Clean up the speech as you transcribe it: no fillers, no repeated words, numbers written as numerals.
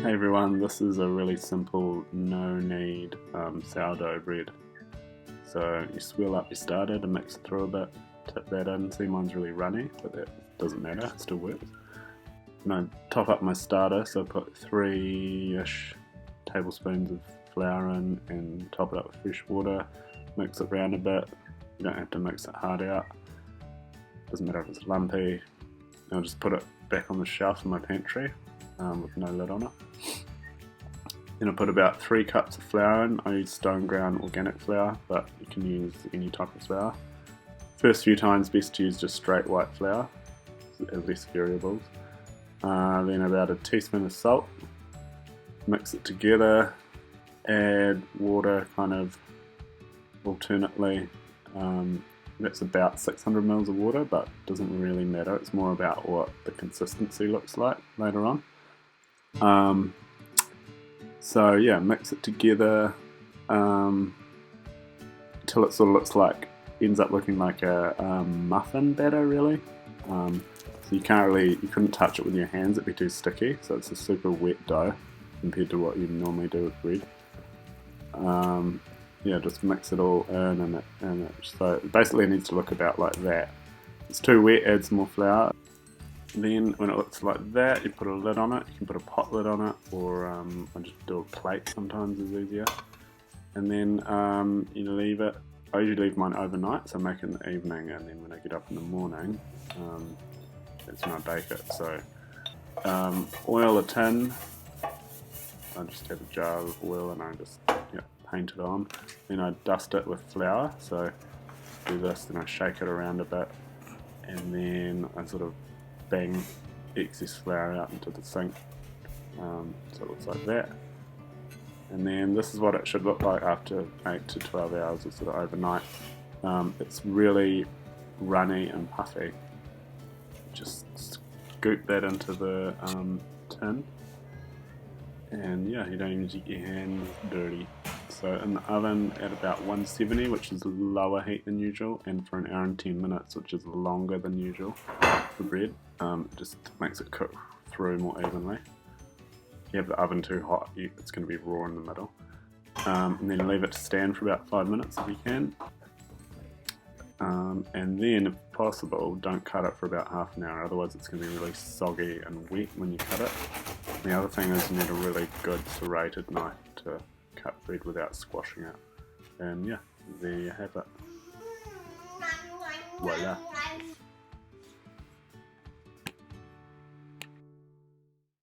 Hey everyone, this is a really simple no-knead sourdough bread. So you swirl up your starter to mix it through a bit, tip that in. See, mine's really runny, but that doesn't matter, it still works. And I top up my starter, so I put 3-ish tablespoons of flour in and top it up with fresh water, mix it around a bit. You don't have to mix it hard out, doesn't matter if it's lumpy. And I'll just put it back on the shelf in my pantry with no lid on it. Then I put about 3 cups of flour in. I use stone ground organic flour, but you can use any type of flour. First few times best to use just straight white flour, so it has less variables. Then about a teaspoon of salt, mix it together, add water kind of alternately. That's about 600 ml of water, but it doesn't really matter. It's more about what the consistency looks like later on. So yeah, mix it together until it sort of ends up looking like a muffin batter really. So you couldn't touch it with your hands, it'd be too sticky. So it's a super wet dough compared to what you normally do with bread. Yeah, just mix it all in so basically it needs to look about like that. If it's too wet, add some more flour. Then when it looks like that, you put a lid on it. You can put a pot lid on it, or I just do a plate sometimes is easier. And then you leave it. I usually leave mine overnight, so I make it in the evening, and then when I get up in the morning, that's when I bake it. So oil a tin. I just have a jar of oil and I just paint it on. Then I dust it with flour. So do this, then I shake it around a bit, and then I sort of bang excess flour out into the sink, so it looks like that. And then this is what it should look like after 8 to 12 hours, or sort of overnight. It's really runny and puffy. Just scoop that into the tin, and yeah, you don't even get your hands dirty. So in the oven at about 170, which is lower heat than usual, and for 1 hour and 10 minutes, which is longer than usual for bread. It just makes it cook through more evenly. If you have the oven too hot, it's going to be raw in the middle. And then leave it to stand for about 5 minutes if you can. And then, if possible, don't cut it for about half an hour, otherwise it's going to be really soggy and wet when you cut it. The other thing is you need a really good serrated knife to cut bread without squashing it. And yeah, there you have it. Voila.